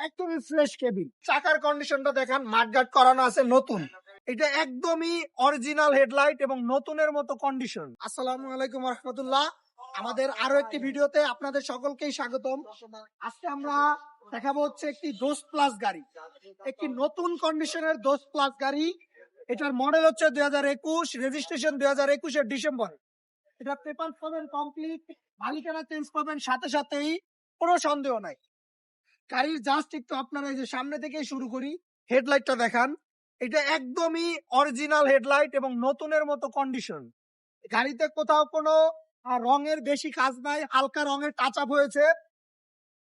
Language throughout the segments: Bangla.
একদমই ফ্রেশ কেবিন। চাকার কন্ডিশনটা দেখান, মাঠগার্ড করানো আছে নতুন। এটা একদমই অরিজিনাল হেডলাইট এবং নতুনের মতো কন্ডিশন। আসসালামু আলাইকুম রহমতুল্লাহ। আমাদের আরো একটি ভিডিওতে আপনাদের সকলকেই স্বাগতম। আজকে আমরা দেখাবো হচ্ছে একটি দোস্ত প্লাস গাড়ি, একটি নতুন কন্ডিশনের দোস্ত প্লাস গাড়ি। এটার মডেল হচ্ছে 2021, রেজিস্ট্রেশন 2021 ডিসেম্বর। এটা পেপার পাবেন কমপ্লিট, মালিকানা চেঞ্জ পাবেন সাথে সাথেই, কোনো সন্দেহ নাই। গাড়ির জাস্ট একটু আপনারা এই যে সামনে থেকেই শুরু করি, হেডলাইটটা দেখান। এটা একদমই অরিজিনাল হেডলাইট এবং নতুনের মতো কন্ডিশন। গাড়িতে কোথাও কোনো রঙের বেশি কাজ নাই, হালকা রঙের টাচ আপ হয়েছে।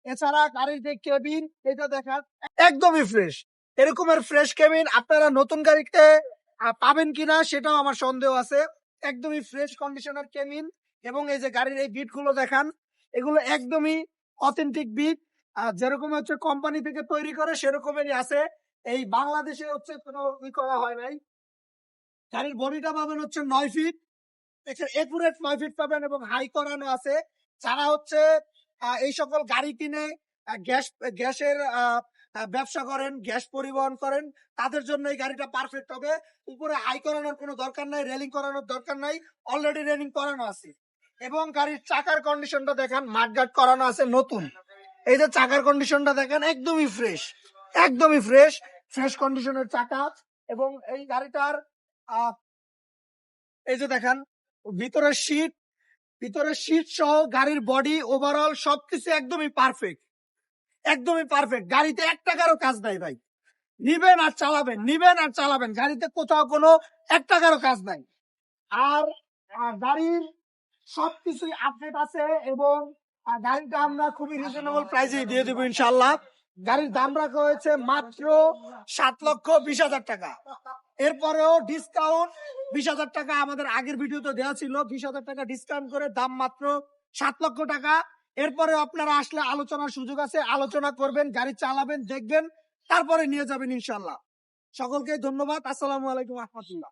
এছাড়া গাড়ির যে কেবিন, এটা দেখান একদমই ফ্রেশ। এরকমের ফ্রেশ কেবিন আপনারা নতুন গাড়িতে পাবেন কিনা সেটাও আমার সন্দেহ আছে। একদমই ফ্রেশ কন্ডিশনের কেবিন। এবং এই যে গাড়ির এই বিট গুলো দেখান, এগুলো একদমই অথেন্টিক বিট। যেরকম হচ্ছে কোম্পানি থেকে তৈরি করে সেরকমেরই আছে। এই বাংলাদেশে হচ্ছে কোনো করা হয় নাই। গাড়ির বডিটা পাবেন হচ্ছে 9 ফিট, একুরেট 9 ফিট পাবেন এবং হাই করানো আছে। যারা হচ্ছে এই সকল গাড়ি কিনে গ্যাসের ব্যবসা করেন, গ্যাস পরিবহন করেন, তাদের জন্য এই গাড়িটা পারফেক্ট হবে। উপরে হাই করানোর কোনো দরকার নাই, রেলিং করানোর দরকার নাই, অলরেডি রেলিং করানো আছে। এবং গাড়ির চাকার কন্ডিশনটা দেখেন, মাঠগার্ড করানো আছে নতুন। এই যে চাকার কন্ডিশনটা দেখেন, একদমই ফ্রেশ, একদমই ফ্রেশ ফ্রেশ কন্ডিশনের চাকা। এবং এই গাড়িটার এই যে দেখেন ভিতরের সিট সহ গাড়ির বডি ওভারঅল সবকিছু একদমই পারফেক্ট, একদমই পারফেক্ট। গাড়িতে 1 টাকারও কাজ নাই ভাই। নিবেন আর চালাবেন, নিবেন আর চালাবেন, গাড়িতে কোথাও কোনো 1 টাকারও কাজ নাই। আর গাড়ির সবকিছুই আপডেট আছে এবং গাড়িটা আমরা খুবই রিজনেবল প্রাইসে দিয়ে দেবো ইনশাল্লাহ। গাড়ির দাম রাখা হয়েছে মাত্র 7,20,000 টাকা। এরপরেও ডিসকাউন্ট 20,000 টাকা আমাদের আগের ভিডিওতে দেওয়া ছিল। 20,000 টাকা ডিসকাউন্ট করে দাম মাত্র 7 লক্ষ টাকা। এরপরে আপনারা আসলে আলোচনার সুযোগ আছে, আলোচনা করবেন, গাড়ি চালাবেন, দেখবেন, তারপরে নিয়ে যাবেন ইনশাল্লাহ। সকলকে ধন্যবাদ। আসসালামু আলাইকুম রহমতুল্লাহ।